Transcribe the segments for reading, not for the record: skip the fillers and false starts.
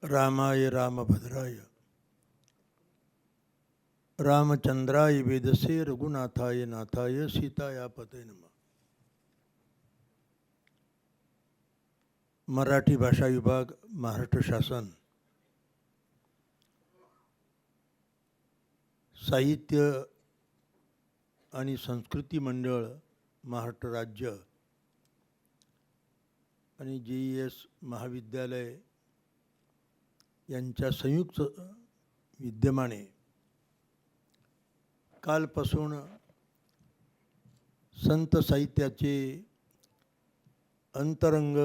रामाय रामभद्राय रामचंद्राय वेदसे रघुनाथाय नाथाय सीताया पते नमः. मराठी भाषा विभाग, महाराष्ट्र शासन, साहित्य आणि संस्कृती मंडळ, महाराष्ट्र राज्य आणि JES महाविद्यालय यांच्या संयुक्त विद्यमाने कालपासून संत साहित्याचे अंतरंग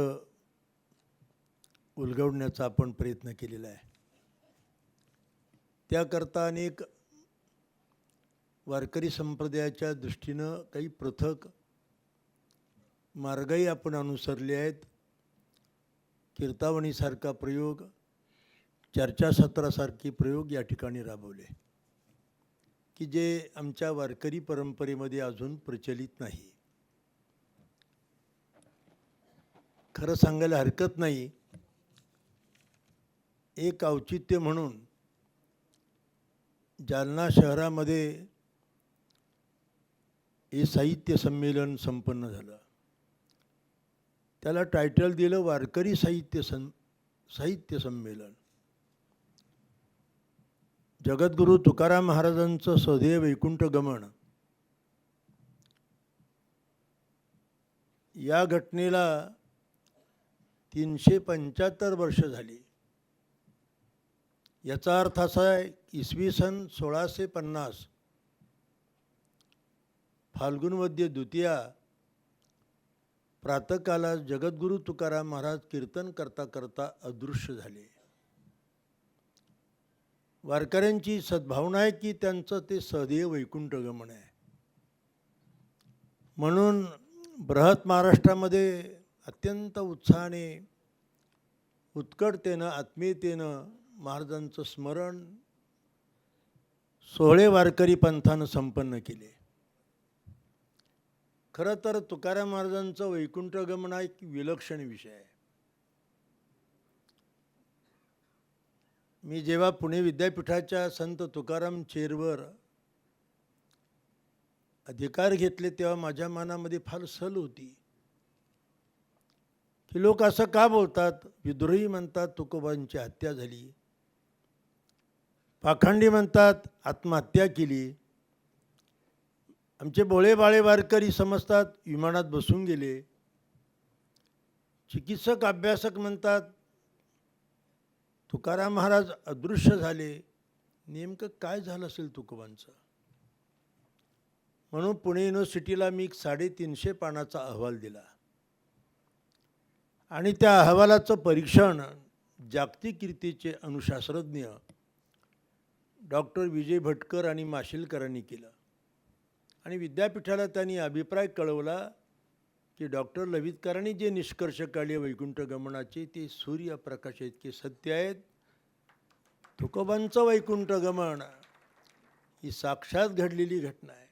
उलगडण्याचा आपण प्रयत्न केलेला आहे. त्याकरता अनेक वारकरी संप्रदायाच्या दृष्टीनं काही पृथक मार्गही आपण अनुसरले आहेत. कीर्तावणीसारखा प्रयोग, चर्चासत्रासारखे प्रयोग या ठिकाणी राबवले की जे आमच्या वारकरी परंपरेमध्ये अजून प्रचलित नाही. खरं सांगायला हरकत नाही, एक औचित्य म्हणून जालना शहरामध्ये हे साहित्य संमेलन संपन्न झालं. त्याला टायटल दिलं वारकरी साहित्य संमेलन. जगद्गुरू तुकाराम महाराजांचं स्वदेव वैकुंठ गमन या घटनेला 375 वर्ष झाली. याचा अर्थ असा आहे, इसवी सन 1650 फाल्गुन वद्य द्वितीया प्रातःकाला जगद्गुरू तुकाराम महाराज कीर्तन करता करता अदृश्य झाले. वारकऱ्यांची सद्भावना आहे की त्यांचं ते सदैव वैकुंठ गमन आहे. म्हणून बृहत महाराष्ट्रामध्ये अत्यंत उत्साहाने, उत्कटतेनं, आत्मीयतेनं महाराजांचं स्मरण सोहळे वारकरी पंथानं संपन्न केले. खरं तर तुकाराम महाराजांचं वैकुंठ गमन हा एक विलक्षण विषय आहे. मी जेव्हा पुणे विद्यापीठाच्या संत तुकाराम चेअरवर अधिकार घेतले तेव्हा माझ्या मनामध्ये फार सल होती की लोक असं का बोलतात. विद्रोही म्हणतात तुकोबांची हत्या झाली, पाखंडी म्हणतात आत्महत्या केली, आमचे बोळे बाळे वारकरी समजतात विमानात बसून गेले, चिकित्सक अभ्यासक म्हणतात तुकाराम महाराज अदृश्य झाले. नेमकं काय झालं असेल तुकोबांचं? म्हणून पुणे युनिव्हर्सिटीला मी 350 पानाचा अहवाल दिला आणि त्या अहवालाचं परीक्षण जागतिक कीर्तीचे अणुशास्त्रज्ञ डॉक्टर विजय भटकर आणि माशिलकरांनी केलं. आणि विद्यापीठाला त्यांनी अभिप्राय कळवला की डॉक्टर लवितकरांनी जे निष्कर्ष काढले वैकुंठ गमनाचे ते सूर्यप्रकाश इतके सत्य आहेत. तुकोबांचं वैकुंठ गमन ही साक्षात घडलेली घटना आहे.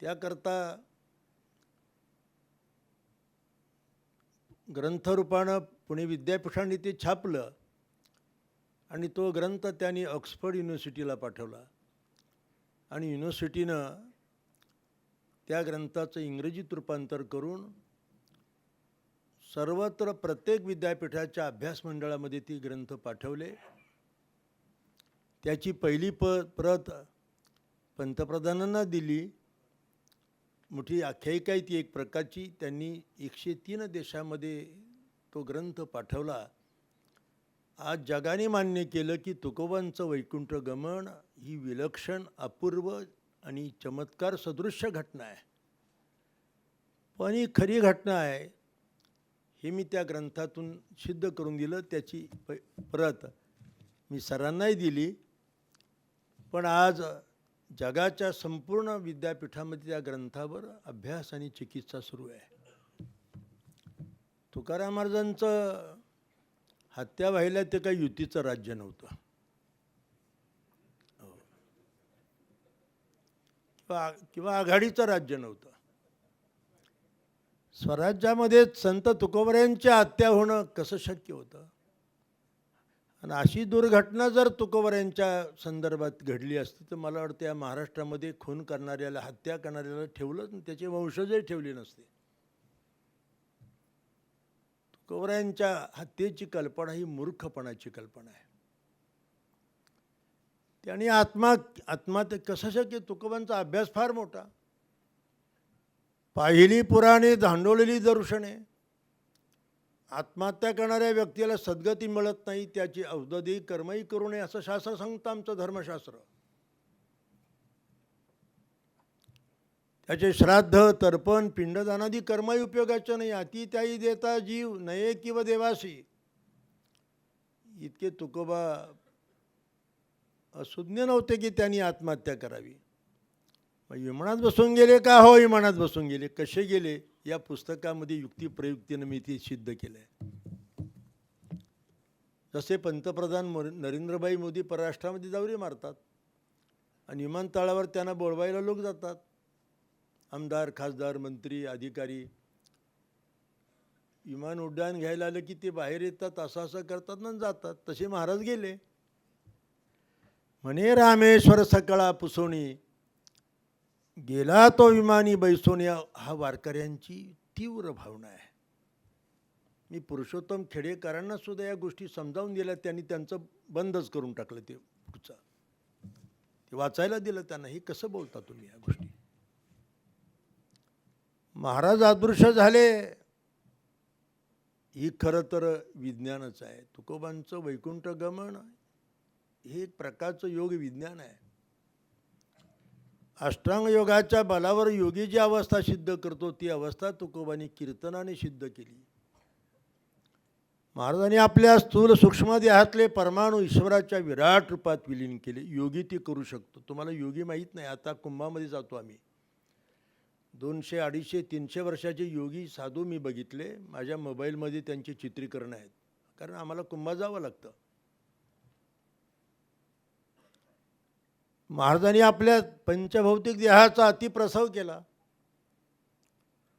त्याकरता ग्रंथरूपानं पुणे विद्यापीठाने ते छापलं आणि तो ग्रंथ त्यांनी ऑक्सफर्ड युनिव्हर्सिटीला पाठवला आणि युनिव्हर्सिटीनं त्या ग्रंथाचं इंग्रजीत रूपांतर करून सर्वत्र प्रत्येक विद्यापीठाच्या अभ्यास मंडळामध्ये ती ग्रंथ पाठवले. त्याची पहिली प्रत पंतप्रधानांना दिली. मोठी आख्यायिका आहे ती एक प्रकारची. त्यांनी 103 देशामध्ये तो ग्रंथ पाठवला. आज जगाने मान्य केलं की तुकोबांचं वैकुंठ गमन ही विलक्षण, अपूर्व आणि चमत्कार सदृश्य घटना आहे. पण ही खरी घटना आहे हे मी त्या ग्रंथातून सिद्ध करून दिलं. त्याची प्रत मी सरांनाही दिली. पण आज जगाच्या संपूर्ण विद्यापीठामध्ये त्या ग्रंथावर अभ्यास आणि चिकित्सा सुरू आहे. तुकाराम महाराजांचं हत्या व्हायला ते काही युतीचं राज्य नव्हतं किंवा आघाडीचं राज्य नव्हतं. स्वराज्यामध्ये संत तुकोबांची हत्या होणं कसं शक्य होतं? आणि अशी दुर्घटना जर तुकोबऱ्यांच्या संदर्भात घडली असती तर मला वाटतं या महाराष्ट्रामध्ये खून करणाऱ्याला, हत्या करणाऱ्याला ठेवलं, त्याचे वंशजही ठेवले नसते. तुकोबऱ्यांच्या हत्येची कल्पना ही मूर्खपणाची कल्पना आहे. त्याने आत्महत्या कसं शक्य? तुकोबांचा अभ्यास फार मोठा, पाहिली पुराणे, धांडोळलेली दर्शने. आत्महत्या करणाऱ्या व्यक्तीला सद्गती मिळत नाही, त्याची औषधी कर्मही करू नये असं शास्त्र सांगतं, आमचं धर्मशास्त्र. त्याचे श्राद्ध, तर्पण, पिंडदानादी कर्मही उपयोगाचं नाही. अति त्याही देता जीव नये किंवा देवासी. इतके तुकोबा असुज्ञ नव्हते की त्यांनी आत्महत्या करावी. मग विमानात बसून गेले का? हो, विमानात बसून गेले. कसे गेले? या पुस्तकामध्ये युक्तिप्रयुक्तीनं मी ते सिद्ध केलं आहे. जसे पंतप्रधान नरेंद्रभाई मोदी परराष्ट्रामध्ये दौरे मारतात आणि विमानतळावर त्यांना बोलवायला लोक जातात, आमदार, खासदार, मंत्री, अधिकारी. विमान उड्डाण घ्यायला आलं की ते बाहेर येतात, असं असं करतात ना जातात. तसे महाराज गेले. म्हणे रामेश्वर सकळा पुसोणी, गेला तो विमानी बैसोनी. हा वारकऱ्यांची तीव्र भावना आहे. मी पुरुषोत्तम खेडेकरांना सुद्धा या गोष्टी समजावून दिल्या. त्यांनी त्यांचं बंदच करून टाकलं ते पुढचं. ते वाचायला दिलं त्यांना. हे कसं बोलता तुम्ही या गोष्टी? महाराज अदृश्य झाले ही खरं तर विज्ञानच आहे. तुकोबांचं वैकुंठ गमन हे एक प्रकारचं योग विज्ञान आहे. अष्टांग योगाच्या बलावर योगी जी अवस्था सिद्ध करतो ती अवस्था तुकोबांनी कीर्तनाने सिद्ध केली. महाराजांनी आपल्या स्थूल सूक्ष्म देहातले परमाणू ईश्वराच्या विराट रूपात विलीन केले. योगी ती करू शकतो. तुम्हाला योगी माहीत नाही. आता कुंभामध्ये जातो आम्ही. 200, 250, 300 वर्षाचे योगी साधू मी बघितले. माझ्या मोबाईलमध्ये त्यांचे चित्रीकरण आहेत, कारण आम्हाला कुंभात जावं लागतं. महाराजांनी आपल्या पंचभौतिक देहाचा अतिप्रसव केला.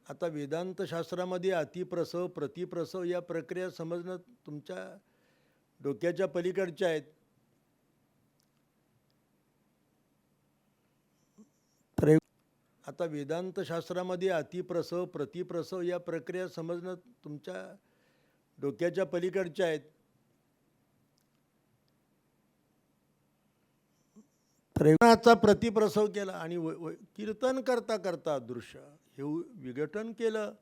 आता वेदांत शास्त्रामध्ये अतिप्रसव, प्रतिप्रसव या प्रक्रिया समजणं तुमच्या डोक्याच्या पलीकडच्या आहेत. आता वेदांत शास्त्रामध्ये अतिप्रसव, प्रतिप्रसव या प्रक्रिया समजणं तुमच्या डोक्याच्या पलीकडच्या आहेत. प्रेमाचा प्रतिप्रसव केला आणि कीर्तन करता करता दृश्य हे विघटन केलं.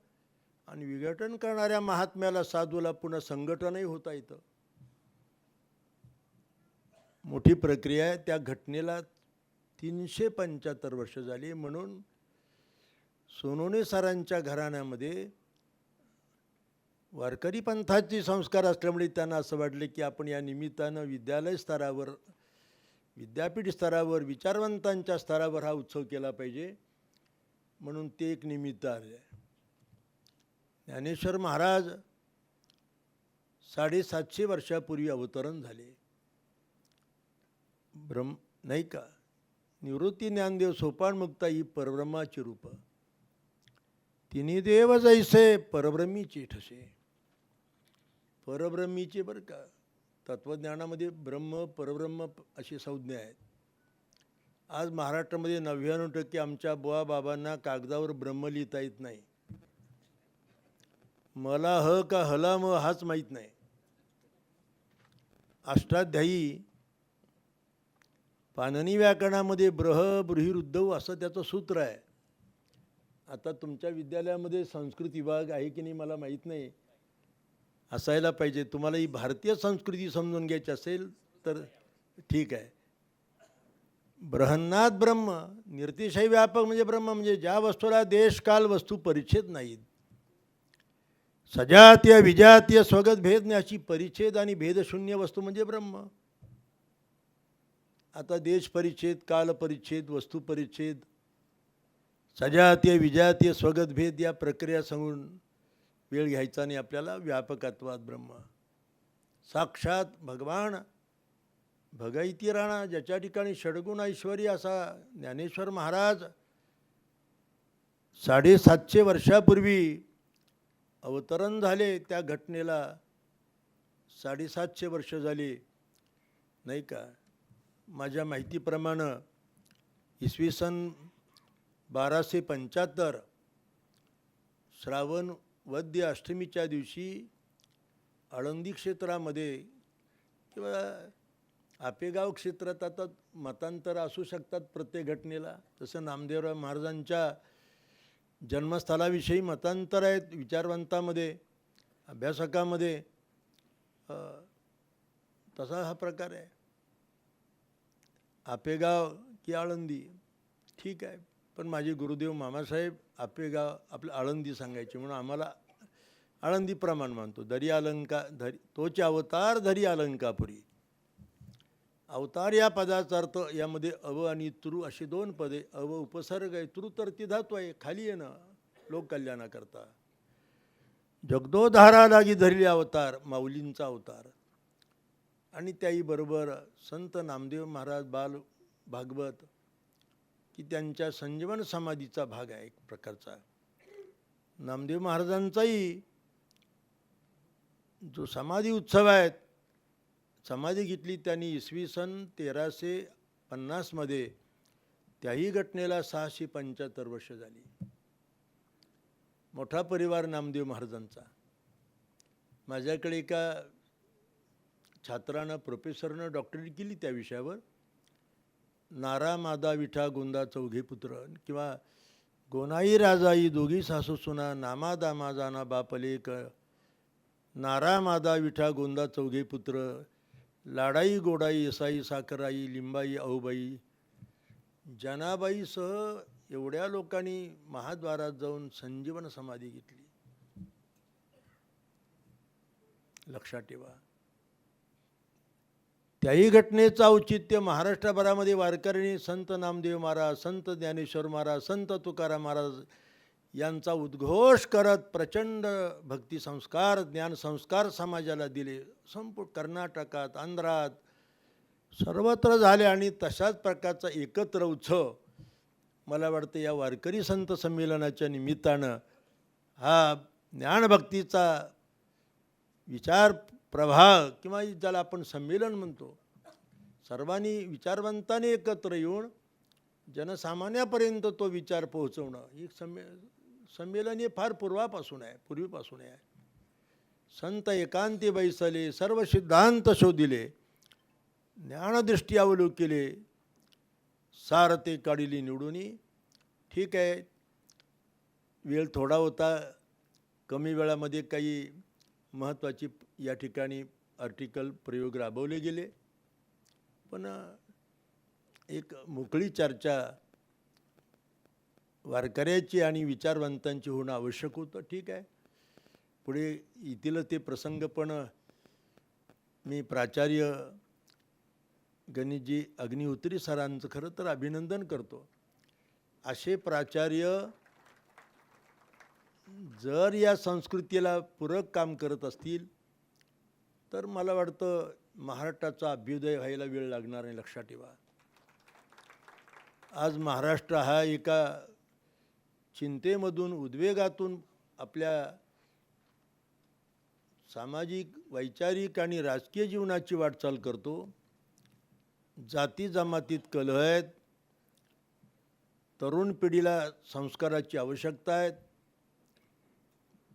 आणि विघटन करणाऱ्या महात्म्याला, साधूला पुन्हा संघटनही होता येतं. मोठी प्रक्रिया आहे. त्या घटनेला 375 वर्ष झाली. म्हणून सोनवणे सरांच्या घराण्यामध्ये वारकरी पंथाचे संस्कार असल्यामुळे त्यांना असं वाटले की आपण या निमित्तानं विद्यालय स्तरावर, विद्यापीठ स्तरावर, विचारवंतांच्या स्तरावर हा उत्सव केला पाहिजे. म्हणून ते एक निमित्त आहे. ज्ञानेश्वर महाराज 750 वर्षापूर्वी अवतरण झाले. नाही का? निवृत्ती ज्ञानदेव सोपान मुक्ता ही परब्रह्माची रूप. तिन्ही देव जैसे परब्रह्मीचे ठसे. परब्रह्मीचे बरं का, तत्वज्ञानामध्ये ब्रह्म, परब्रह्म अशी संज्ञा आहेत. आज महाराष्ट्रामध्ये 99% आमच्या बुवा बाबांना कागदावर ब्रह्म लिहिता येत नाही. मला ह का हला म हाच माहीत नाही. अष्टाध्यायी पाणिनी व्याकरणामध्ये ब्रह बृहिरुद्धव असं त्याचं सूत्र आहे. आता तुमच्या विद्यालयामध्ये संस्कृत विभाग आहे की नाही मला माहीत नाही, असायला पाहिजे. तुम्हाला ही भारतीय संस्कृती समजून घ्यायची असेल तर ठीक आहे. ब्रह्मनाद ब्रह्म, निर्तिशय व्यापक म्हणजे ब्रह्म, म्हणजे ज्या वस्तूला देश काल वस्तू परिच्छेद नाहीत. सजातीय विजातीय स्वगत भेद नाही अशी परिच्छेद आणि भेदशून्य वस्तू म्हणजे ब्रह्म. आता देश परिच्छेद, काल परिच्छेद, वस्तू परिच्छेद, सजातीय विजातीय स्वगत भेद या प्रक्रिया सांगून वेळ घ्यायचा नाही आपल्याला. व्यापकत्वात ब्रह्म साक्षात भगवान भगैती राणा, ज्याच्या ठिकाणी षडगुण ऐश्वर्य असा ज्ञानेश्वर महाराज 750 वर्षापूर्वी अवतरण झाले. त्या घटनेला 750 वर्ष झाली. नाही का, माझ्या माहितीप्रमाणे इसवी सन 1275 श्रावण वद्य अष्टमीच्या दिवशी आळंदी क्षेत्रामध्ये किंवा आपेगाव क्षेत्रात, आता मतांतर असू शकतात प्रत्येक घटनेला, तसं नामदेवराव महाराजांच्या जन्मस्थळाविषयी मतांतर आहेत विचारवंतामध्ये, अभ्यासकामध्ये, तसा हा प्रकार आहे. आपेगाव की आळंदी ठीक आहे, पण माझे गुरुदेव मामासाहेब आपेगाव आपलं आळंदी सांगायचे, म्हणून आम्हाला आळंदी प्रमाण मानतो. धरी अलंका धरी तोचे अवतार धरी अलंकापुरी. अवतार या पदाचा अर्थ यामध्ये अव आणि तृ अशी दोन पदे, अव उपसर्ग आहे, तृ तर ती धातू आहे, खाली येणं लोककल्याणाकरता. जगदोधारा लागी धरले अवतार, माऊलींचा अवतार. आणि त्याही बरोबर संत नामदेव महाराज बाल भागवत की त्यांच्या संजीवन समाधीचा भाग आहे एक प्रकारचा. नामदेव महाराजांचाही जो समाधी उत्सव आहे, समाधी घेतली त्यांनी इसवी सन 1350 त्याही घटनेला 675 वर्ष झाली. मोठा परिवार नामदेव महाराजांचा. माझ्याकडे एका छात्रानं प्रोफेसरनं डॉक्टरेट केली त्या विषयावर. नारा मादा विठा गोंदा चौघे पुत्र, किंवा गोनाई राजाई दोघी सासू सुना, नामा दामा जाना बापलेक, नारा मादा विठा गोंदा चौघे पुत्र, लाडाई गोडाई यसाई साखराई लिंबाई अहोबाई. जनाबाईसह एवढ्या लोकांनी महाद्वारात जाऊन संजीवन समाधी घेतली. लक्षात ठेवा. त्याही घटनेचं औचित्य महाराष्ट्रभरामध्ये वारकऱ्यांनी संत नामदेव महाराज, संत ज्ञानेश्वर महाराज, संत तुकाराम महाराज यांचा उद्घोष करत प्रचंड भक्तिसंस्कार, ज्ञानसंस्कार समाजाला दिले. संपूर्ण कर्नाटकात, आंध्रात सर्वत्र झाले. आणि तशाच प्रकारचा एकत्र उत्सव मला वाटतं या वारकरी संत संमेलनाच्या निमित्तानं हा ज्ञानभक्तीचा विचार प्रवाह, किंवा ज्याला आपण संमेलन म्हणतो, सर्वांनी विचारवंतांनी एकत्र येऊन जनसामान्यापर्यंत तो विचार पोहोचवणं, ही संमेलन हे फार पूर्वीपासून आहे. संत एकांती बैसले, सर्व सिद्धांत शोधिले, ज्ञानदृष्टी अवलोकिले, सारते काढिली निवडुनी. ठीक आहे, वेळ थोडा होता, कमी वेळामध्ये काही महत्त्वाची या ठिकाणी आर्टिकल प्रयोग राबवले गेले, पण एक मोकळी चर्चा वारकऱ्याची आणि विचारवंतांची होणं आवश्यक होतं. ठीक आहे, पुढे येतील ते प्रसंग, पण मी प्राचार्य गणेशजी अग्निहोत्री सरांचं खरं तर अभिनंदन करतो. असे प्राचार्य जर या संस्कृतीला पूरक काम करत असतील तर मला वाटतं महाराष्ट्राचा अभ्युदय व्हायला वेळ लागणार नाही. लक्षात ठेवा. आज महाराष्ट्र हा एका चिंतेमधून, उद्वेगातून आपल्या सामाजिक, वैचारिक आणि राजकीय जीवनाची वाटचाल करतो. जाती जमातीत कलह आहेत, तरुण पिढीला संस्काराची आवश्यकता आहे.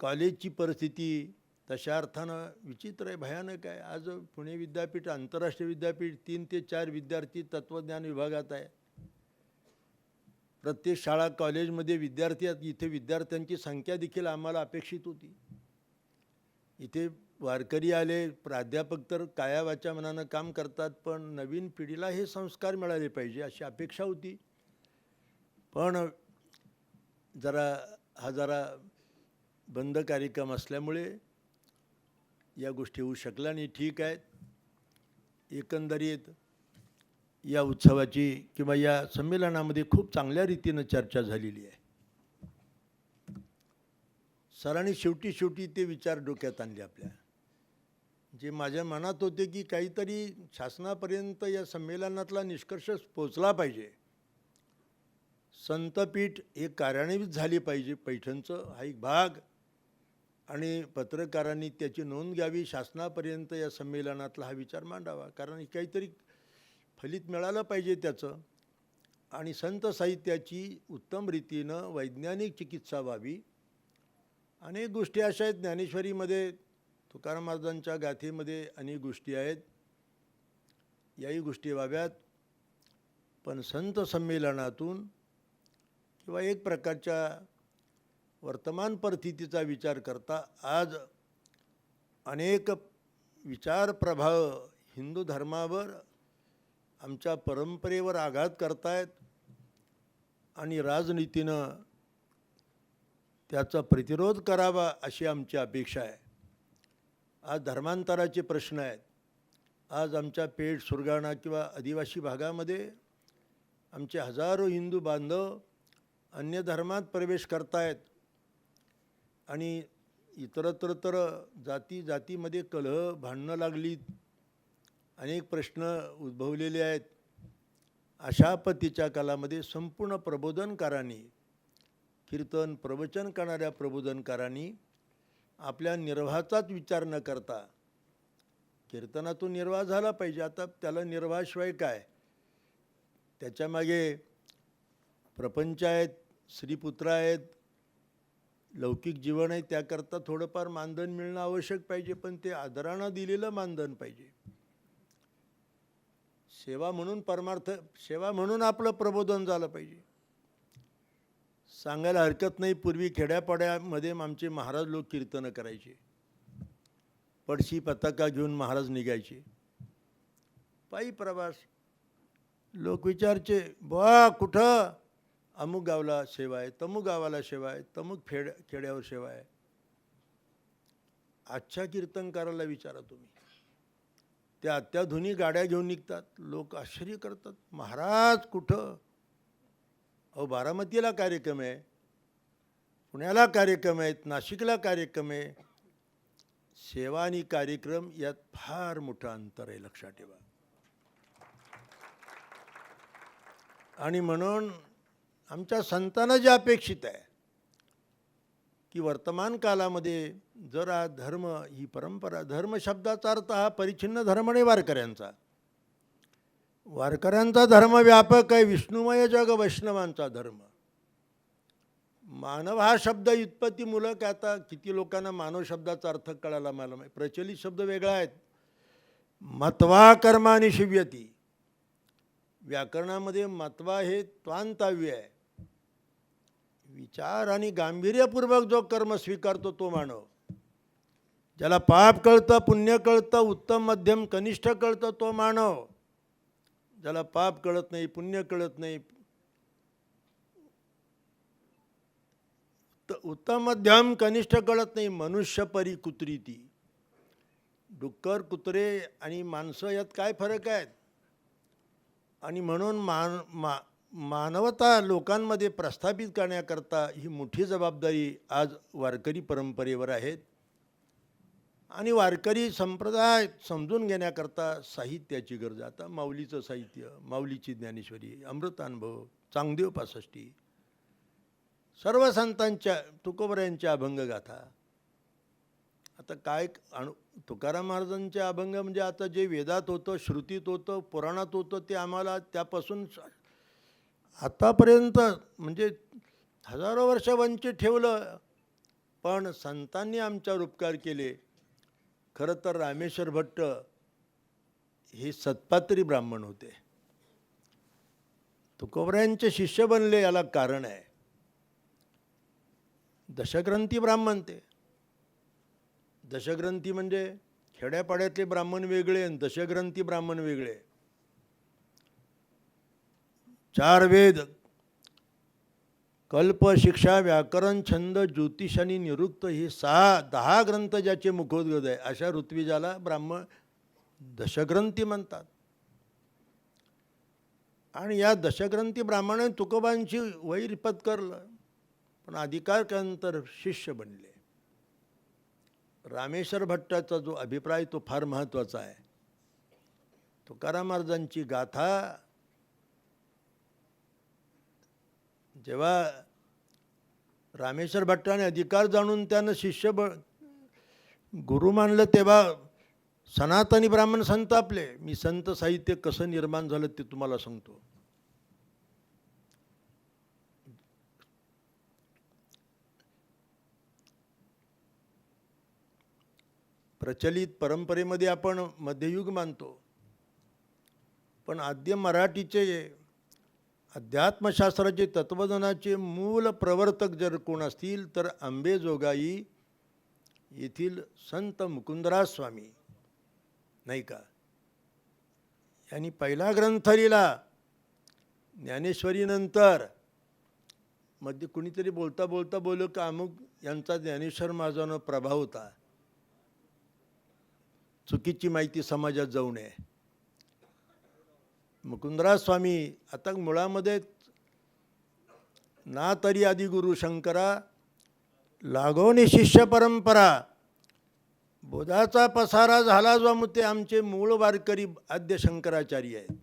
कॉलेजची परिस्थिती तशा अर्थानं विचित्र आहे, भयानक आहे. आज पुणे विद्यापीठ, आंतरराष्ट्रीय विद्यापीठ 3 ते 4 विद्यार्थी तत्त्वज्ञान विभागात आहे. प्रत्येक शाळा कॉलेजमध्ये विद्यार्थी आहेत. इथे विद्यार्थ्यांची संख्या देखील आम्हाला अपेक्षित होती. इथे वारकरी आले, प्राध्यापक तर काया वाचा मनानं काम करतात, पण नवीन पिढीला हे संस्कार मिळाले पाहिजे अशी अपेक्षा होती. पण जरा बंद कार्यक्रम असल्यामुळे या गोष्टी होऊ शकल्या नाही. ठीक आहे, एकंदरीत या उत्सवाची किंवा या संमेलनामध्ये खूप चांगल्या रीतीनं चर्चा झालेली आहे. सरांनी शेवटी ते विचार डोक्यात आणले आपल्या, जे माझ्या मनात होते की काहीतरी शासनापर्यंत या संमेलनातला निष्कर्ष पोचला पाहिजे. संतपीठ हे कार्यान्वित झाली पाहिजे. पैठणचं हा एक भाग आणि पत्रकारांनी त्याची नोंद घ्यावी, शासनापर्यंत या संमेलनातला हा विचार मांडावा, कारण काहीतरी फलित मिळालं पाहिजे त्याचं. आणि संत साहित्याची उत्तम रीतीनं वैज्ञानिक चिकित्सा व्हावी. अनेक गोष्टी अशा आहेत ज्ञानेश्वरीमध्ये, तुकाराम महाराजांच्या गाथेमध्ये अनेक गोष्टी आहेत, याही गोष्टी व्हाव्यात. पण संत संमेलनातून किंवा एक प्रकारच्या वर्तमान परिस्थितीचा विचार करता आज अनेक विचार प्रभाव हिंदू धर्मावर, आमच्या परंपरेवर आघात करतायत आणि राजनीतीनं त्याचा प्रतिरोध करावा अशी आमची अपेक्षा आहे. आज धर्मांतराचे प्रश्न आहेत. आज आमच्या पेठ, सुरगाणा किंवा आदिवासी भागामध्ये आमचे हजारो हिंदू बांधव अन्य धर्मात प्रवेश करतायत आणि इतरत्र तर जातीमध्ये कलह, भांडणं लागलीत, अनेक प्रश्न उद्भवलेले आहेत. अशा पद्धतीच्या कालामध्ये संपूर्ण प्रबोधनकारांनी, कीर्तन प्रवचन करणाऱ्या प्रबोधनकारांनी आपल्या निर्वाहाचाच विचार न करता, कीर्तनातून निर्वाह झाला पाहिजे, आता त्याला निर्वाहाशिवाय काय, त्याच्यामागे प्रपंच आहेत, स्त्रीपुत्र आहेत, लौकिक जीवन आहे, त्याकरता थोडंफार मानधन मिळणं आवश्यक पाहिजे, पण ते आदरानं दिलेलं मानधन पाहिजे. सेवा म्हणून परमार्थ, सेवा म्हणून आपलं प्रबोधन झालं पाहिजे. सांगायला हरकत नाही, पूर्वी खेड्यापाड्यामध्ये आमचे महाराज लोक कीर्तनं करायचे, पडशी पताका घेऊन महाराज निघायचे, पायी प्रवास. लोक विचारचे, बा कुठं, अमुक गावाला सेवा आहे, तमुक गावाला सेवा आहे, तमुक खेड्यावर सेवा आहे. आजच्या कीर्तनकाराला विचारा तुम्ही, त्या अत्याधुनिक गाड्या घेऊन निघतात, लोक आश्चर्य करतात, महाराज कुठं. अहो बारामतीला कार्यक्रम आहे, पुण्याला कार्यक्रम आहेत, नाशिकला कार्यक्रम आहे. सेवा आणि कार्यक्रम यात फार मोठं अंतर आहे, लक्षात ठेवा. आणि म्हणून आमच्या संतांना जे अपेक्षित आहे की वर्तमान कालामध्ये जरा धर्म, ही परंपरा, धर्म शब्दाचा अर्थ हा परिच्छिन्न धर्म नाही वारकऱ्यांचा. वारकऱ्यांचा धर्म व्यापक आहे, विष्णुमय जग वैष्णवांचा धर्म. मानव हा शब्द व्युत्पत्तीमूलक, आता किती लोकांना मानव शब्दाचा अर्थ कळाला मला माहिती. प्रचलित शब्द वेगळा आहेत. मत्वा कर्मानि शिव्यती, व्याकरणामध्ये मत्वा हे त्वांतव्य आहे. विचार आणि गांभीर्यपूर्वक जो कर्म स्वीकारतो तो मानव. ज्याला पाप कळतं, पुण्य कळतं, उत्तम मध्यम कनिष्ठ कळतं तो मानव. ज्याला पाप कळत नाही, पुण्य कळत नाही, उत्तम मध्यम कनिष्ठ कळत नाही, मनुष्य परी कुत्री ती. डुक्कर, कुत्रे आणि माणसं यात काय फरक आहेत. आणि म्हणून मानवता लोकांमध्ये प्रस्थापित करण्याकरता ही मोठी जबाबदारी आज वारकरी परंपरेवर आहेत. आणि वारकरी संप्रदाय समजून घेण्याकरता साहित्याची गरज. आता माऊलीचं साहित्य, माऊलीची ज्ञानेश्वरी, अमृतानुभव, चांगदेव पासष्टी, सर्व संतांच्या, तुकोबरायांच्या अभंगगाथा. आता काय तुकाराम महाराजांचे अभंग म्हणजे आता जे वेदात होतं, श्रुतीत होतं, पुराणात होतं, ते आम्हाला त्यापासून आतापर्यंत म्हणजे हजारो वर्ष वंचित ठेवलं. पण संतांनी आमच्यावर उपकार केले. खरं तर रामेश्वर भट्ट हे सत्पात्री ब्राह्मण होते, तुकोबरायांचे शिष्य बनले, याला कारण आहे. दशग्रंथी ब्राह्मण ते. दशग्रंथी म्हणजे खेड्यापाड्यातले ब्राह्मण वेगळे आणि दशग्रंथी ब्राह्मण वेगळे. 4 वेद, कल्प, शिक्षा, व्याकरण, छंद, ज्योतिष आणि निरुक्त ही 10 ग्रंथ ज्याचे मुखोद्गत आहे, अशा ऋत्विजाला ब्राह्मण दशग्रंथी म्हणतात. आणि या दशग्रंथी ब्राह्मणाने तुकोबांची वैर पत्करलं, पण अधिकारकांतर शिष्य बनले. रामेश्वर भट्टाचा जो अभिप्राय तो फार महत्त्वाचा आहे. तुकाराम महाराजांची गाथा जेव्हा रामेश्वर भट्टाने अधिकार जाणून त्यानं गुरु मानलं तेव्हा सनातनी ब्राह्मण संतापले. मी संत साहित्य कसं निर्माण झालं ते तुम्हाला सांगतो. प्रचलित परंपरेमध्ये आपण मध्ययुग मानतो, पण आद्य मराठीचे अध्यात्मशास्त्राचे तत्वज्ञानाचे मूल प्रवर्तक जर कोण असतील तर अंबेजोगाई येथील संत मुकुंदराज स्वामी, नाही का. यांनी पहिला ग्रंथ लिहिला. ज्ञानेश्वरीनंतर मध्ये कुणीतरी बोलता बोलता बोललं का अमुक यांचा ज्ञानेश्वर महाराजांवर प्रभाव होता. चुकीची माहिती समाजात जाऊ नये. मुकुंदराज स्वामी आता मुळामध्ये ना तरी आदि गुरु शंकरा लागोनी शिष्य परंपरा बोधाचा पसारा झाला जो मुते आमचे मूळ वारकरी आद्य शंकराचार्य आहेत.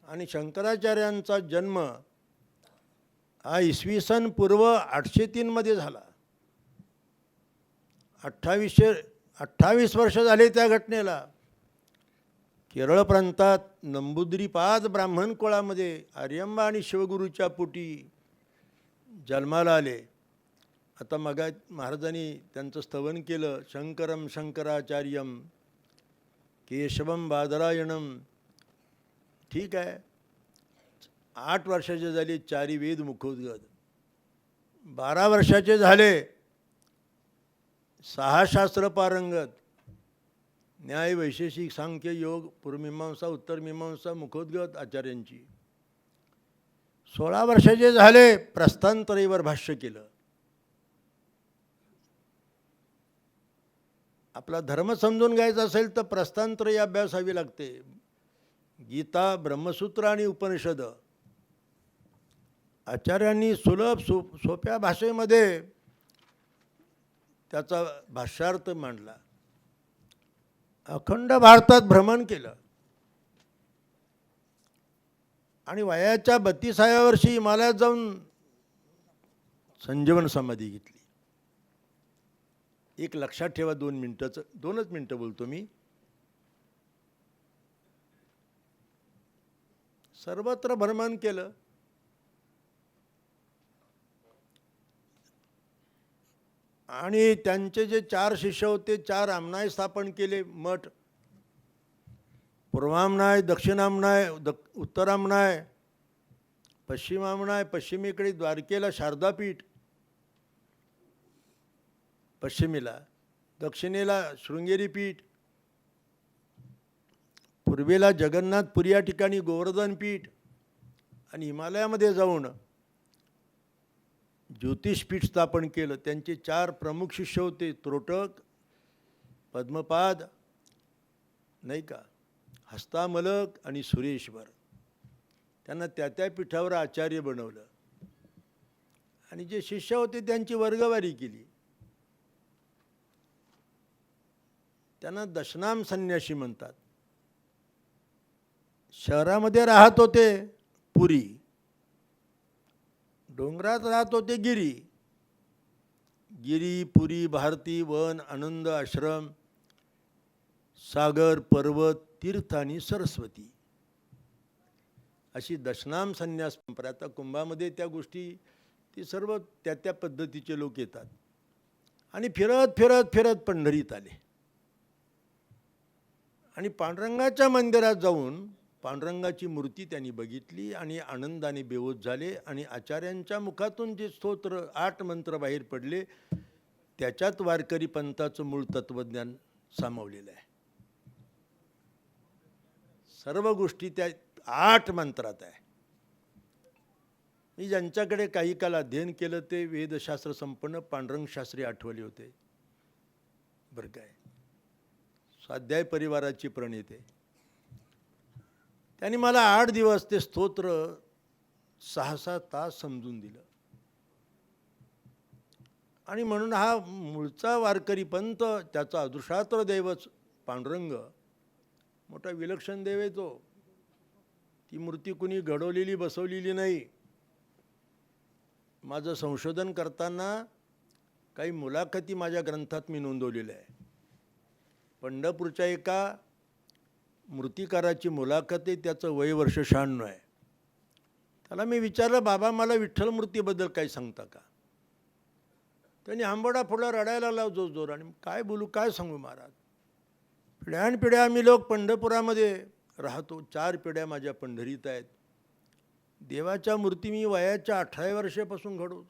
आणि शंकराचार्यांचा जन्म हा इसवी सन पूर्व 803 मध्ये झाला. 28 वर्ष झाले त्या घटनेला. केरळ प्रांतात नंबूद्रीपाद ब्राह्मण कुळामध्ये आर्यंबा आणि शिवगुरूच्या पोटी जन्माला आले. आता मगा महाराजांनी त्यांचं स्तवन केलं. शंकरम शंकराचार्यम केशवम बादरायणम. ठीक आहे. 8 वर्षाचे झाले 4 वेद मुखोद्गत. 12 वर्षाचे झाले 6 शास्त्र पारंगत. न्याय वैशेषिक सांख्य योग पूर्वमीमांसा उत्तरमीमांसा मुखोद्गत आचार्यांची. 16 वर्षाचे झाले प्रस्थानत्रयीवर भाष्य केलं. आपला धर्म समजून घ्यायचा असेल तर प्रस्थानत्रयी अभ्यासावी लागते. गीता, ब्रह्मसूत्र आणि उपनिषद आचार्यांनी सुलभ सोप्या भाषेमध्ये त्याचा भाष्यार्थ मांडला. अखंड भारतात भ्रमण केलं आणि वयाच्या 32व्या वर्षी हिमालयात जाऊन संजीवन समाधी घेतली. एक लक्षात ठेवा, 2 मिनिटं बोलतो मी. सर्वत्र भ्रमण केलं. आणि त्यांचे जे 4 शिष्य होते 4 आमनाय स्थापन केले मठ. पूर्वामनाय, दक्षिणामनाय, उत्तरामनाय, पश्चिमामनाय. पश्चिमेकडे द्वारकेला शारदापीठ पश्चिमेला, दक्षिणेला शृंगेरी पीठ, पूर्वेला जगन्नाथपुरी या ठिकाणी गोवर्धन पीठ, आणि हिमालयामध्ये जाऊन ज्योतिषपीठ स्थापन केलं. त्यांचे 4 प्रमुख शिष्य होते. त्रोटक, पद्मपाद, नाही का, हस्तामलक आणि सुरेश्वर. त्यांना त्या पीठावर आचार्य बनवलं आणि जे शिष्य होते त्यांची वर्गवारी केली. त्यांना दशनाम संन्यासी म्हणतात. शहरामध्ये राहत होते पुरी, डोंगरात राहत होते गिरी. गिरी, पुरी, भारती, वन, आनंद आश्रम, सागर, पर्वत, तीर्थ आणि सरस्वती अशी दशनाम संन्यास परंपरा. आता कुंभामध्ये त्या गोष्टी ती सर्व त्या पद्धतीचे लोक येतात. आणि फिरत फिरत फिरत पंढरीत आले आणि पांडुरंगाच्या मंदिरात जाऊन पांडुरंगाची मूर्ती त्यांनी बघितली आणि आनंदाने बेहोश झाले. आणि आचार्यांच्या मुखातून जे स्तोत्र 8 मंत्र बाहेर पडले त्याच्यात वारकरी पंथाचं मूळ तत्वज्ञान सामावलेलं आहे. सर्व गोष्टी त्या 8 मंत्रात आहे. मी ज्यांच्याकडे काही काल अध्ययन केलं ते वेदशास्त्र संपन्न पांडुरंग शास्त्री आठवले होते बरं काय. स्वाध्याय परिवाराची प्रणेते. त्यांनी मला 8 दिवस ते स्तोत्र 6-6 तास समजून दिलं. आणि म्हणून हा मूळचा वारकरी पंथ, त्याचा अदृष्टात्र दैवत पांडुरंग मोठा विलक्षण देव आहे तो. ती मूर्ती कुणी घडवलेली बसवलेली नाही. माझं संशोधन करताना काही मुलाखती माझ्या ग्रंथात मी नोंदवलेल्या आहे. पंढरपूरच्या एका मूर्तिकाराची मुलाखत आहे, त्याचं वय वर्ष 96 आहे. त्याला मी विचारलं, बाबा मला विठ्ठल मूर्तीबद्दल काही सांगता का? त्यांनी आंबडा फोडला, रडायला लागला जोर आणि काय बोलू, काय सांगू महाराज. पिढ्यानपिढ्या आम्ही लोक पंढरपुरामध्ये राहतो, 4 पिढ्या माझ्या पंढरीत आहेत. देवाच्या मूर्ती मी वयाच्या 18 वर्षापासून घडवतो.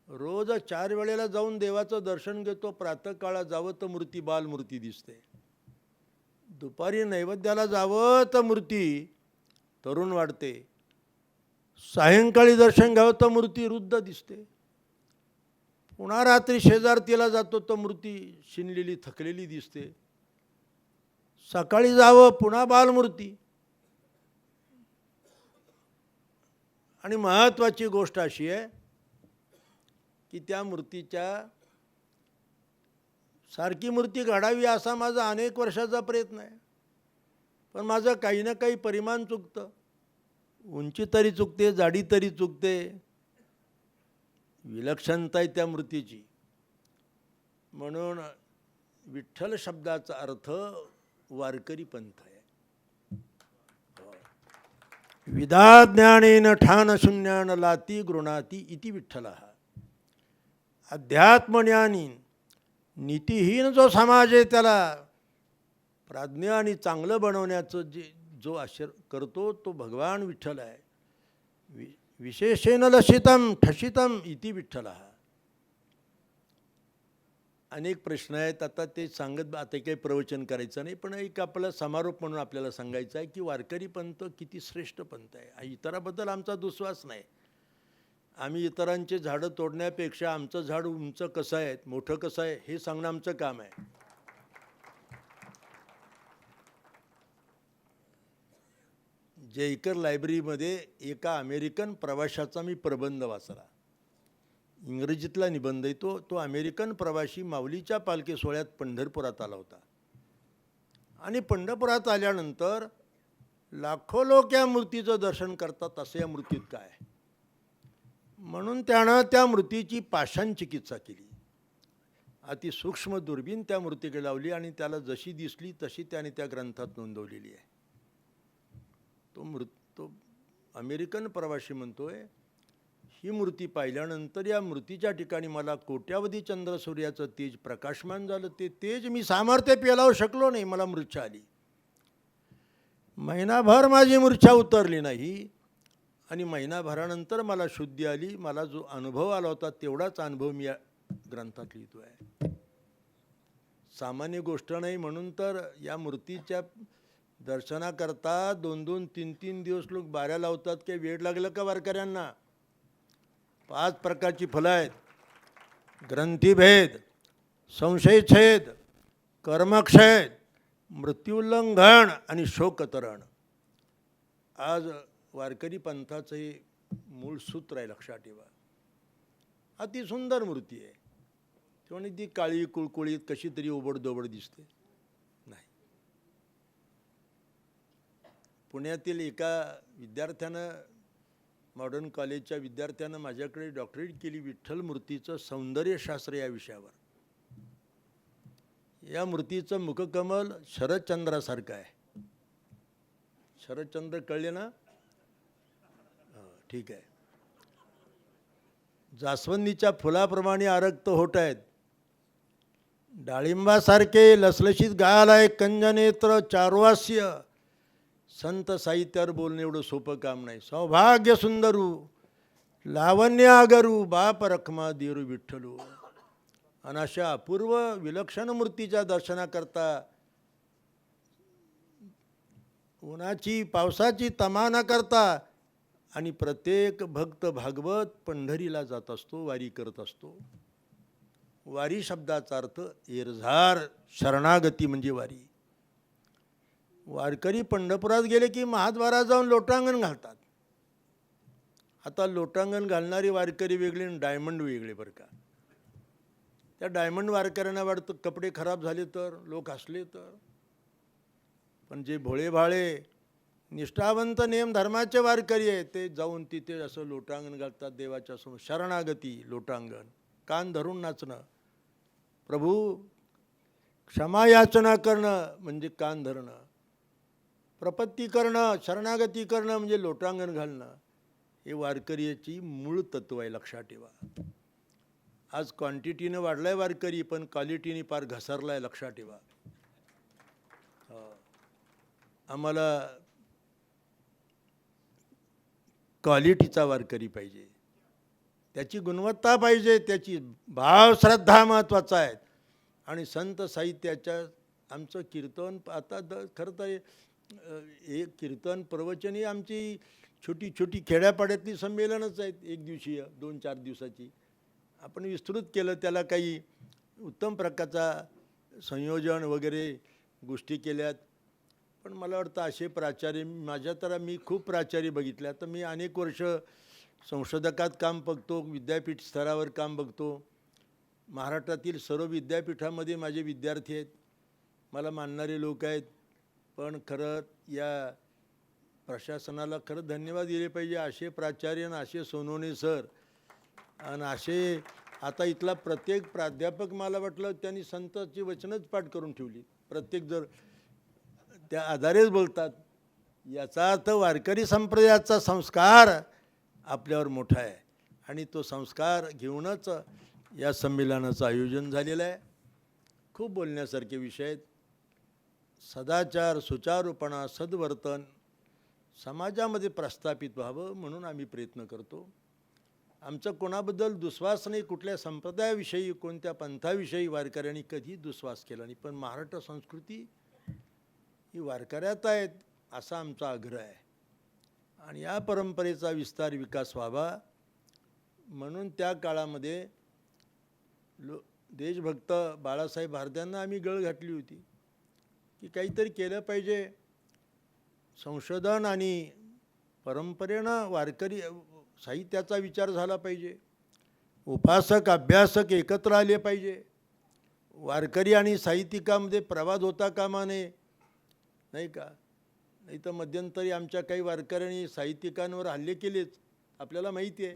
रोज 4 वेळेला जाऊन देवाचं दर्शन घेतो. प्रातःकाळा जावं तर मूर्ती बालमूर्ती दिसते, दुपारी नैवेद्याला जावं तर मूर्ती तरुण वाढते, सायंकाळी दर्शन घ्यावं तर मूर्ती वृद्ध दिसते, पुन्हा रात्री शेजारतीला जातो तर मूर्ती शिनलेली थकलेली दिसते, सकाळी जावं पुन्हा बालमूर्ती. आणि महत्त्वाची गोष्ट अशी आहे की त्या मूर्तीच्या सारखी मूर्ती घडावी असा माझा अनेक वर्षाचा प्रयत्न आहे, पण माझं काही ना काही परिमाण चुकतं. उंची तरी चुकते, जाडी तरी चुकते, विलक्षणता आहे त्या मूर्तीची. म्हणून विठ्ठल शब्दाचा अर्थ वारकरी पंथ आहे. विदा ज्ञानेन ठान शून्यान लाती गृणाती इति विठ्ठलः. अध्यात्मज्ञानी नीतिहीन जो समाज आहे त्याला प्राज्ञ आणि चांगलं बनवण्याचं जो आश्चर्य करतो तो भगवान विठ्ठल आहे. विशेषेण लसितम ठसितम इति विठ्ठलः. अनेक प्रश्न आहेत, आता ते सांगत आता काही प्रवचन करायचं नाही, पण एक आपला समारोप म्हणून आपल्याला सांगायचं आहे की वारकरी पंथ किती श्रेष्ठ पंथ आहे. इतराबद्दल आमचा दुस्वास नाही. आम्ही इतरांचे झाडं तोडण्यापेक्षा आमचं झाड उंच कसं आहे, मोठं कसं आहे हे सांगणं आमचं काम आहे. जयकर लायब्ररीमध्ये एका अमेरिकन प्रवाशाचा मी प्रबंध वाचला. इंग्रजीतला निबंध आहे तो अमेरिकन प्रवासी माऊलीच्या पालखी सोहळ्यात पंढरपुरात आला होता. आणि पंढरपुरात आल्यानंतर लाखो लोक या मूर्तीचं दर्शन करतात, असं या मूर्तीत काय आहे म्हणून त्यानं त्या मूर्तीची पाषाण चिकित्सा केली. अतिसूक्ष्म दुर्बीण त्या मूर्तीकडे लावली आणि त्याला जशी दिसली तशी त्याने त्या ग्रंथात नोंदवलेली आहे. तो अमेरिकन प्रवासी म्हणतोय, ही मूर्ती पाहिल्यानंतर या मूर्तीच्या ठिकाणी मला कोट्यावधी चंद्रसूर्याचं तेज प्रकाशमान झालं. ते तेज मी सामर्थ्य पेलावू शकलो नाही, मला मूर्छा आली. महिनाभर माझी मूर्छा उतरली नाही आणि महिनाभरानंतर मला शुद्धी आली. मला जो अनुभव आला होता तेवढाच अनुभव मी या ग्रंथात लिहितो आहे. सामान्य गोष्ट नाही. म्हणून तर या मूर्तीच्या दर्शनाकरता 2-2, 3-3 दिवस लोक बाऱ्या लावतात. काही वेळ लागलं का वारकऱ्यांना? 5 प्रकारची फलं आहेत: ग्रंथीभेद, संशयछेद, कर्मक्षय, मृत्युल्लंघन आणि शोकतरण. आज वारकरी पंथाचं हे मूळ सूत्र आहे, लक्षात ठेवा. अतिसुंदर मूर्ती आहे, तेव्हा ती काळी कुळकुळीत कशी तरी ओबडदोबड दिसते नाही. पुण्यातील एका विद्यार्थ्यानं, मॉडर्न कॉलेजच्या विद्यार्थ्यानं माझ्याकडे डॉक्टरेट केली विठ्ठल मूर्तीचं सौंदर्यशास्त्र या विषयावर. या मूर्तीचं मुखकमल शरदचंद्रासारखं आहे. शरदचंद्र कळले ना? ठीक आहे. जास्वंदीच्या फुलाप्रमाणे आरक्त होत आहेत. डाळिंबासारखे लसलशीत गाल आहे. कंजनेत्र चारुहास्य. संत साहित्यावर बोलणं एवढं सोपं काम नाही. सौभाग्य सुंदरू, लावण्य आगरू, बाप रखमा देरू विठ्ठलू. आणि अशा अपूर्व विलक्षण मूर्तीच्या दर्शनाकरता उन्हाची पावसाची तमा न करता आणि प्रत्येक भक्त भागवत पंढरीला जात असतो, वारी करत असतो. वारी शब्दाचा अर्थ एरझार, शरणागती म्हणजे वारी. वारकरी पंढरपुरात गेले की महाद्वारात जाऊन लोटांगण घालतात. आता लोटांगण घालणारी वारकरी वेगळी आणि डायमंड वेगळे बरं का. त्या डायमंड वारकऱ्यांना वाटतं कपडे खराब झाले तर, लोक हसले तर. पण जे भोळे भाळे निष्ठावंत नेम धर्माचे वारकरी आहेत ते जाऊन तिथे असं लोटांगण घालतात देवाच्या समोर. शरणागती लोटांगण. कान धरून नाचणं. प्रभू क्षमा याचना करणं म्हणजे कान धरणं. प्रपत्ती करणं, शरणागती करणं म्हणजे लोटांगण घालणं. हे वारकरीची मूळ तत्व आहे, लक्षात ठेवा. आज क्वांटिटीनं वाढलाय वारकरी, पण क्वालिटीने पार घसरलाय, लक्षात ठेवा. आम्हाला क्वालिटीचा वारकरी पाहिजे, त्याची गुणवत्ता पाहिजे, त्याची भाव श्रद्धा महत्त्वाचा आहे. आणि संत साहित्याच्या आमचं कीर्तन आता खरं तर एक कीर्तन प्रवचन ही आमची छोटी छोटी खेड्यापाड्यातली संमेलनच आहेत, एक दिवशीय 2-4 दिवसाची. आपण विस्तृत केलं, त्याला काही उत्तम प्रकारचा संयोजन वगैरे गोष्टी केल्यात. पण मला वाटतं असे प्राचार्य मी खूप प्राचार्य बघितले. आता मी अनेक वर्ष संशोधकात काम बघतो, विद्यापीठ स्तरावर काम बघतो. महाराष्ट्रातील सर्व विद्यापीठामध्ये माझे विद्यार्थी आहेत, मला मानणारे लोक आहेत. पण खरं या प्रशासनाला खरं धन्यवाद दिले पाहिजे. असे प्राचार्य आणि असे सोनवणे सर आणि असे आता इथला प्रत्येक प्राध्यापक मला वाटलं त्यांनी संतांची वचनच पाठ करून ठेवली. प्रत्येक जर त्या आधारेच बोलतात. याचा अर्थ वारकरी संप्रदायाचा संस्कार आपल्यावर मोठा आहे आणि तो संस्कार घेऊनच या संमेलनाचं आयोजन झालेलं आहे. खूप बोलण्यासारखे विषय आहेत. सदाचार, सुचारूपणा, सद्वर्तन समाजामध्ये प्रस्थापित व्हावं म्हणून आम्ही प्रयत्न करतो. आमचं कोणाबद्दल दुस्वास नाही, कुठल्या संप्रदायाविषयी, कोणत्या पंथाविषयी वारकऱ्यांनी कधी दुस्वास केला नाही. पण महाराष्ट्र संस्कृती ही वारकऱ्यात आहेत असा आमचा आग्रह आहे. आणि या परंपरेचा विस्तार विकास व्हावा म्हणून त्या काळामध्ये देशभक्त बाळासाहेब भारद्यांना आम्ही गळ घातली होती की काहीतरी केलं पाहिजे. संशोधन आणि परंपरेनं वारकरी साहित्याचा विचार झाला पाहिजे. उपासक अभ्यासक एकत्र आले पाहिजे. वारकरी आणि साहित्यिकामध्ये प्रवाद होता कामा नये, नाही का? नाही तर मध्यंतरी आमच्या काही वारकऱ्यांनी साहित्यिकांवर हल्ले केलेच, आपल्याला माहिती आहे.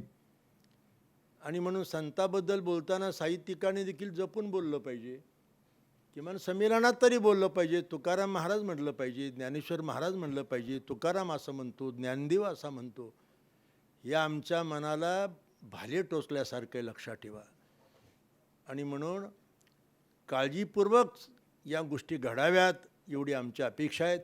आणि म्हणून संताबद्दल बोलताना साहित्यिकांनी देखील जपून बोललं पाहिजे. किमान संमेलनात तरी बोललं पाहिजे. तुकाराम महाराज म्हटलं पाहिजे, ज्ञानेश्वर महाराज म्हटलं पाहिजे, तुकाराम असं म्हणतो, ज्ञानदेव असा म्हणतो. हे आमच्या मनाला भाले टोचल्यासारखं लक्षात ठेवा. आणि म्हणून काळजीपूर्वक या गोष्टी घडाव्यात एवढी आमची अपेक्षा आहेत.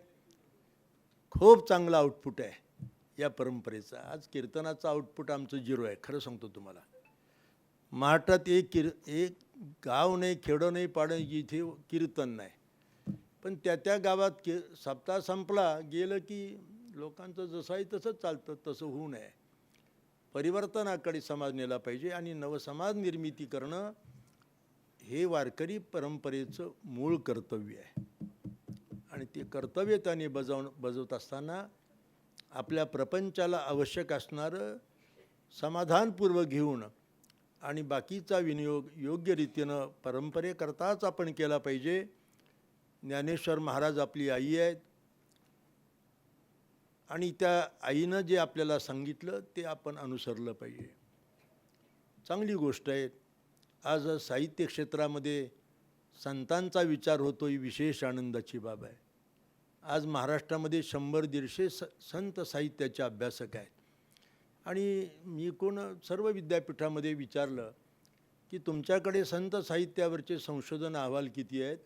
खूप चांगला आउटपुट आहे या परंपरेचा. आज कीर्तनाचा आउटपुट आमचं 0 आहे, खरं सांगतो तुम्हाला. महाराष्ट्रात एक गाव नाही, खेडं नाही, पाडं जिथे कीर्तन नाही. पण त्या गावात सप्ताह संपला गेलं की लोकांचं जसं आहे तसंच चालतं. तसं होऊ नये. परिवर्तनाकडे समाज नेला पाहिजे आणि नवसमाज निर्मिती करणं हे वारकरी परंपरेचं मूळ कर्तव्य आहे. आणि ते कर्तव्य त्याने बजावत असताना आपल्या प्रपंचाला आवश्यक असणारं समाधानपूर्वक घेऊन आणि बाकीचा विनियोग योग्य रीतीनं परंपरेकरताच आपण केला पाहिजे. ज्ञानेश्वर महाराज आपली आई आहेत आणि त्या आईनं जे आपल्याला सांगितलं ते आपण अनुसरलं पाहिजे. चांगली गोष्ट आहे. आज साहित्य क्षेत्रामध्ये संतांचा विचार होतो ही विशेष आनंदाची बाब आहे. आज महाराष्ट्रामध्ये 100-150 संत साहित्याचे अभ्यासक आहेत. आणि मी सर्व विद्यापीठामध्ये विचारलं की तुमच्याकडे संत साहित्यावरचे संशोधन अहवाल किती आहेत,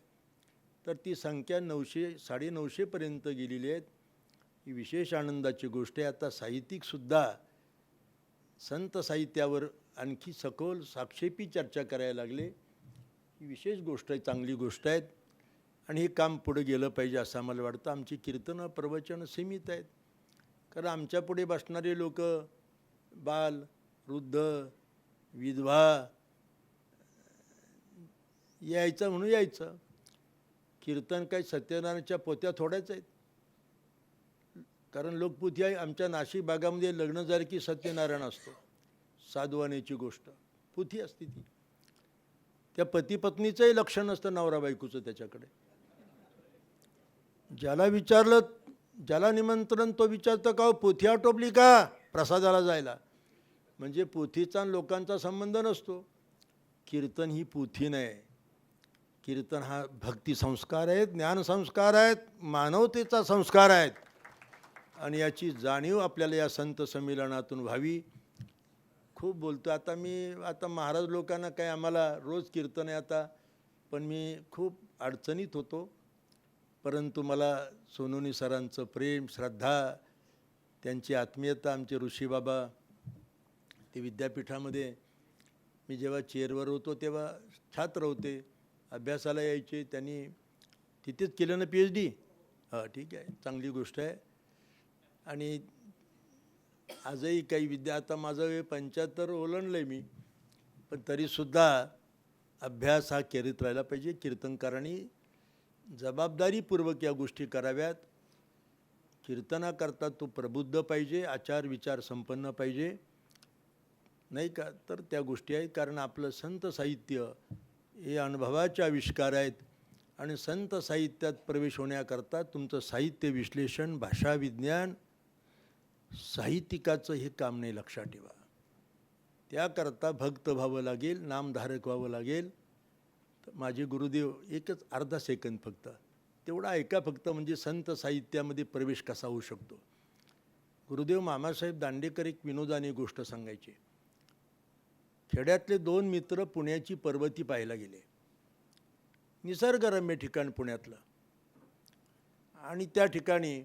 तर ती संख्या 900-950पर्यंत गेलेली आहेत. ही विशेष आनंदाची गोष्ट आहे. आता साहित्यिकसुद्धा संत साहित्यावर आणखी सखोल साक्षेपी चर्चा करायला लागले. ही विशेष गोष्ट आहे, चांगली गोष्ट आहे. आणि हे काम पुढे गेलं पाहिजे असं आम्हाला वाटतं. आमची कीर्तनं प्रवचनं सीमित आहेत, कारण आमच्या पुढे बसणारे लोक बाल, वृद्ध, विधवा यायचं म्हणून यायचं. कीर्तन काही सत्यनारायणच्या पोत्या थोड्याच आहेत. कारण लोकपुथी आहे. आमच्या नाशिक भागामध्ये लग्न झालं की सत्यनारायण असतो, साधवानेची गोष्ट पुथी असते ती. त्या पतीपत्नीचंही लक्ष नसतं नवरा बायकोचं त्याच्याकडे. ज्याला विचारलं, ज्याला निमंत्रण तो विचारतं का पोथी आटोपली का प्रसादाला जायला. म्हणजे पोथीचा लोकांचा संबंध नसतो. कीर्तन ही पोथी नाही, कीर्तन हा भक्ती संस्कार आहेत, ज्ञानसंस्कार आहेत, मानवतेचा संस्कार आहेत. आणि याची जाणीव आपल्याला या संत संमेलनातून व्हावी. खूप बोलतो आता महाराज लोकांना काय, आम्हाला रोज कीर्तन आहे आता, पण मी खूप अडचणीत होतो. परंतु मला सोनोनी सरांचं प्रेम, श्रद्धा, त्यांची आत्मीयता, आमचे ऋषीबाबा, ते विद्यापीठामध्ये मी जेव्हा चेअरवर होतो तेव्हा छात्र होते, अभ्यासाला यायचे. त्यांनी तिथेच केलं ना PhD. हां, ठीक आहे, चांगली गोष्ट आहे. आणि आजही काही आता माझं 75 ओलांडलं आहे मी, पण तरीसुद्धा अभ्यास हा करीत राहिला पाहिजे. कीर्तनकारांनी जबाबदारीपूर्वक या गोष्टी कराव्यात. कीर्तनाकरता तो प्रबुद्ध पाहिजे, आचार विचार संपन्न पाहिजे, नाही का? तर त्या गोष्टी आहेत. कारण आपलं संत साहित्य हे अनुभवाचे आविष्कार आहेत. आणि संत साहित्यात प्रवेश होण्याकरता तुमचं साहित्य विश्लेषण, भाषा विज्ञान, साहित्यिकाचं हे काम नाही, लक्षात ठेवा. त्याकरता भक्त व्हावं लागेल, नामधारक व्हावं लागेल. तर माझे गुरुदेव एकच अर्धा सेकंद फक्त तेवढा ऐका फक्त, म्हणजे संत साहित्यामध्ये प्रवेश कसा होऊ शकतो. गुरुदेव मामासाहेब दांडेकर एक विनोदाने गोष्ट सांगायचे. खेड्यातले 2 मित्र पुण्याची पर्वती पाहायला गेले, निसर्गरम्य ठिकाण पुण्यातलं. आणि त्या ठिकाणी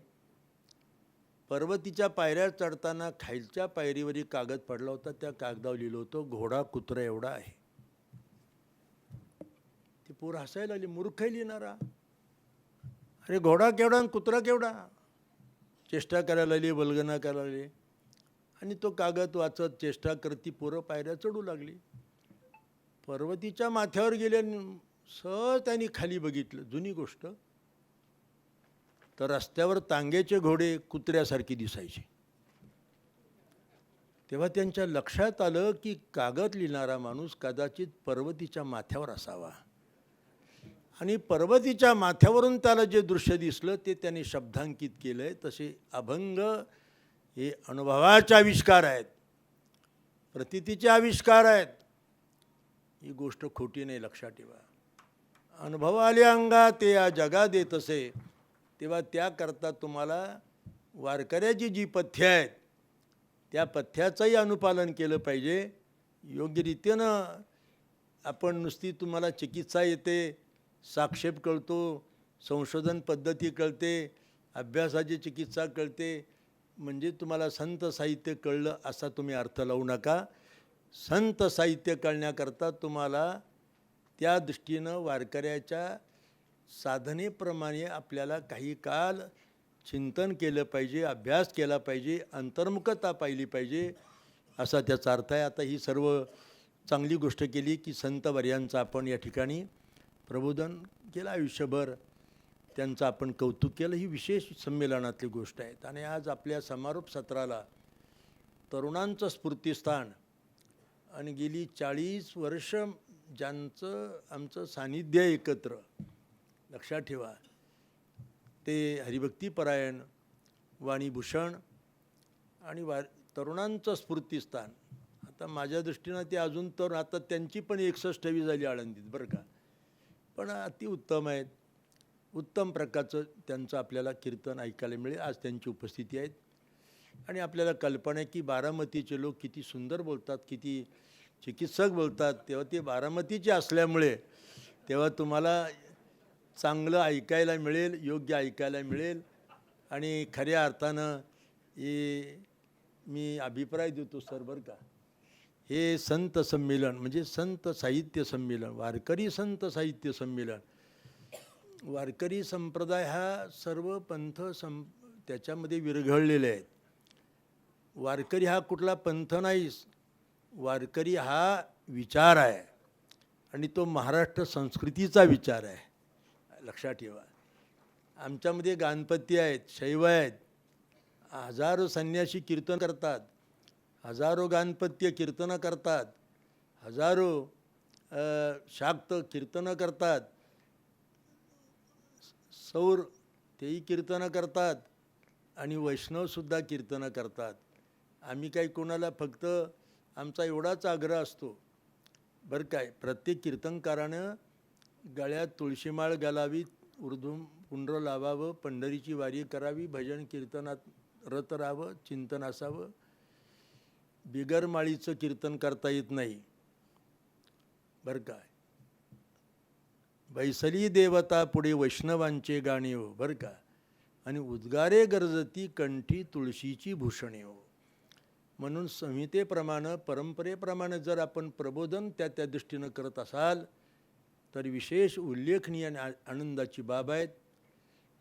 पर्वतीच्या पायऱ्या चढताना खालच्या पायरीवर एक कागद पडला होता. त्या कागदावर लिहिलं होतं, घोडा कुत्रा एवढा आहे. ते पोर हसायला लागले, मूर्ख आहे लिहिणारा, अरे घोडा केवढा आणि कुत्रा केवढा, चेष्टा करायला लागली, वल्गना करायला लागली. आणि तो कागद वाचत चेष्टा करती पोरं पायऱ्या चढू लागली. पर्वतीच्या माथ्यावर गेले, सहज त्यांनी खाली बघितलं, जुनी गोष्ट, तर रस्त्यावर तांग्याचे घोडे कुत्र्यासारखी दिसायचे. तेव्हा त्यांच्या लक्षात आलं की कागद लिहिणारा माणूस कदाचित पर्वतीच्या माथ्यावर असावा. आणि पर्वतीच्या माथ्यावरून त्याला जे दृश्य दिसलं ते त्यांनी शब्दांकित केलं आहे. तसे अभंग हे अनुभवाचे आविष्कार आहेत, प्रतीतीचे आविष्कार आहेत. ही गोष्ट खोटी नाही, लक्षात ठेवा. अनुभव आले अंगा ते या जगात येत असे. तेव्हा त्याकरता तुम्हाला वारकऱ्याची जी पथ्य आहेत त्या पथ्याचंही अनुपालन केलं पाहिजे. योग्यरीतीनं आपण नुसती तुम्हाला चिकित्सा येते, साक्षेप कळतो, संशोधन पद्धती कळते, अभ्यासाची चिकित्सा कळते, म्हणजे तुम्हाला संत साहित्य कळलं असा तुम्ही अर्थ लावू नका. संत साहित्य कळण्याकरता तुम्हाला त्या दृष्टीनं वारकऱ्याच्या साधनेप्रमाणे आपल्याला काही काल चिंतन केलं पाहिजे, अभ्यास केला पाहिजे, अंतर्मुखता पाहिली पाहिजे, असा त्याचा अर्थ आहे. आता ही सर्व चांगली गोष्ट केली की संत वर्यांचं आपण या ठिकाणी प्रबोधन केलं, आयुष्यभर त्यांचं आपण कौतुक केलं. ही विशेष संमेलनातली गोष्ट आहे. आणि आज आपल्या समारोप सत्राला तरुणांचं स्फूर्तिस्थान आणि गेली 40 वर्ष ज्यांचं आमचं सानिध्य एकत्र, लक्षात ठेवा, ते हरिभक्तीपरायण, वाणीभूषण आणि तरुणांचं स्फूर्तिस्थान. आता माझ्या दृष्टीनं ते अजून तर आता त्यांची पण 61वी झाली आळंदीत, बरं का, पण अतिउत्तम आहेत. उत्तम प्रकारचं त्यांचं आपल्याला कीर्तन ऐकायला मिळेल. आज त्यांची उपस्थिती आहेत. आणि आपल्याला कल्पना आहे की बारामतीचे लोक किती सुंदर बोलतात, किती चिकित्सक बोलतात. तेव्हा ते बारामतीचे असल्यामुळे तेव्हा तुम्हाला चांगलं ऐकायला मिळेल, योग्य ऐकायला मिळेल. आणि खऱ्या अर्थानं हे मी अभिप्राय देतो सर, बरं का, हे संत संमेलन म्हणजे संत साहित्य संमेलन, वारकरी संत साहित्य संमेलन. वारकरी संप्रदाय हा सर्व पंथ त्याच्यामध्ये विरघळलेले आहेत. वारकरी हा कुठला पंथ नाही, वारकरी हा विचार आहे आणि तो महाराष्ट्र संस्कृतीचा विचार आहे, लक्षात ठेवा. आमच्यामध्ये गणपती आहेत, शैव आहेत, हजारो संन्यासी कीर्तन करतात, हजारो गणपत्य कीर्तनं करतात, हजारो शाक्त कीर्तनं करतात, सौर तेही कीर्तनं करतात आणि वैष्णवसुद्धा कीर्तनं करतात. आम्ही काही कोणाला, फक्त आमचा एवढाच आग्रह असतो बरं काय, प्रत्येक कीर्तनकारानं गळ्यात तुळशीमाळ घालावी, ऊर्ध्व पुंड्र लावावं, पंढरीची वारी करावी, भजन कीर्तनात रत राहावं, चिंतन असावं. बिगर माळीचं कीर्तन करता येत नाही. बरं काय, बैसली देवता पुढे वैष्णवांचे गाणे हो. बरं का, आणि उद्गारे गरजती कंठी तुळशीची भूषणे हो. म्हणून संहितेप्रमाणे, परंपरेप्रमाणे जर आपण प्रबोधन त्या दृष्टीनं करत असाल तर विशेष उल्लेखनीय आणि आनंदाची बाब आहेत.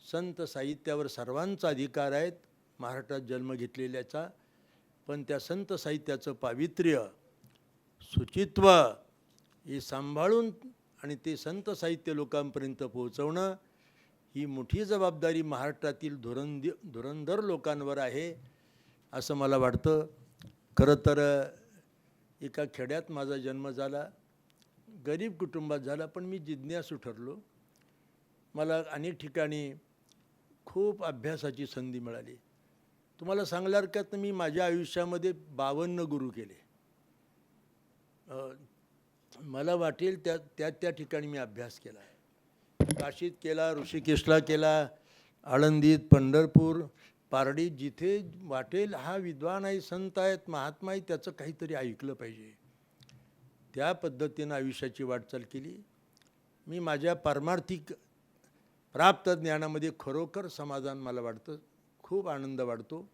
संत साहित्यावर सर्वांचा अधिकार आहेत महाराष्ट्रात जन्म घेतलेल्याचा, पण त्या संत साहित्याचं पावित्र्य, शुचित्व हे सांभाळून आणि ते संत साहित्य लोकांपर्यंत पोहोचवणं ही मोठी जबाबदारी महाराष्ट्रातील धुरंधर लोकांवर आहे असं मला वाटतं. खरं तर एका खेड्यात माझा जन्म झाला, गरीब कुटुंबात झाला, पण मी जिज्ञासू ठरलो. मला अनेक ठिकाणी खूप अभ्यासाची संधी मिळाली. तुम्हाला सांगल्या हरकत, मी माझ्या आयुष्यामध्ये 52 गुरु केले. मला वाटेल त्या ठिकाणी मी अभ्यास केला. काशीत केला, ऋषिकेशला केला, आळंदीत, पंढरपूर, पारडीत, जिथे वाटेल हा विद्वान आहे, संत आहेत, महात्मा आहे, त्याचं काहीतरी ऐकलं पाहिजे. त्या पद्धतीनं आयुष्याची वाटचाल केली. मी माझ्या पारमार्थिक प्राप्त ज्ञानामध्ये खरोखर समाधान मला वाटतं, खूप आनंद वाटतो.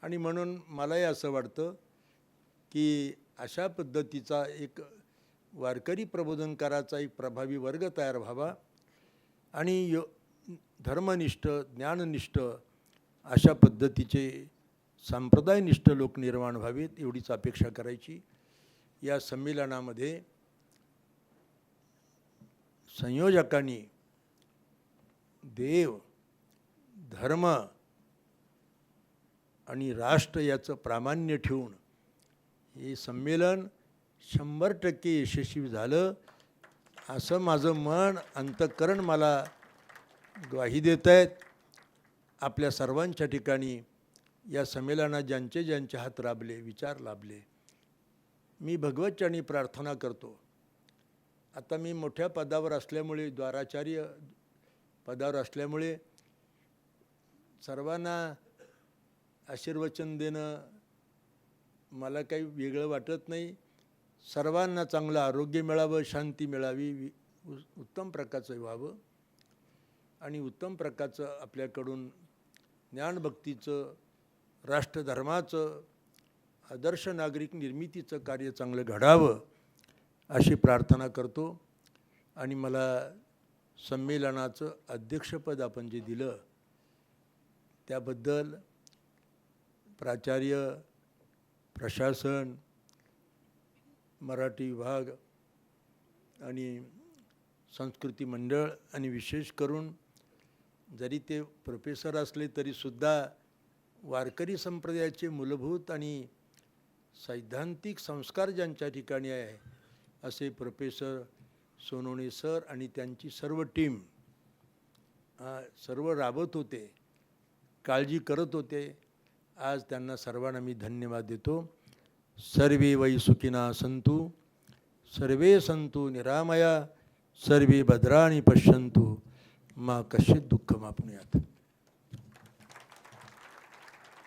आणि म्हणून मलाही असं वाटतं की अशा पद्धतीचा एक वारकरी प्रबोधनकाराचा एक प्रभावी वर्ग तयार व्हावा आणि धर्मनिष्ठ, ज्ञाननिष्ठ अशा पद्धतीचे संप्रदायनिष्ठ लोक निर्माण व्हावेत, एवढीच अपेक्षा करायची. या संमेलनामध्ये संयोजकांनी देव, धर्म आणि राष्ट्र याचं प्रामाण्य ठेवून हे संमेलन 100% यशस्वी झालं असं माझं मन, अंतःकरण मला ग्वाही देत आहेत. आपल्या सर्वांच्या ठिकाणी या संमेलनात ज्यांचे ज्यांचे हात लाभले, विचार लाभले, मी भगवतचरणी प्रार्थना करतो. आता मी मोठ्या पदावर असल्यामुळे, द्वाराचार्य पदावर असल्यामुळे सर्वांना आशीर्वचन देणं मला काही वेगळं वाटत नाही. सर्वांना चांगलं आरोग्य मिळावं, शांती मिळावी, उत्तम प्रकारचं व्हावं आणि उत्तम प्रकारचं आपल्याकडून ज्ञानभक्तीचं, राष्ट्रधर्माचं, आदर्श नागरिक निर्मितीचं कार्य चांगलं घडावं अशी प्रार्थना करतो. आणि मला संमेलनाचं अध्यक्षपद आपण जे दिलं त्याबद्दल प्राचार्य, प्रशासन, मराठी विभाग आणि संस्कृती मंडळ आणि विशेष करून जरी ते प्रोफेसर असले तरीसुद्धा वारकरी संप्रदायाचे मूलभूत आणि सैद्धांतिक संस्कार ज्यांच्या ठिकाणी आहे असे प्रोफेसर सोनवणे सर आणि त्यांची सर्व टीम सर्व राबत होते, काळजी करत होते. आज त्यांना सर्वांना मी धन्यवाद देतो. सर्वे वै सुखिनः सन्तु, सर्वे सन्तु निरामया, सर्वे भद्राणि पश्यन्तु, मा कश्चित् दुःखमाप्नुयात्.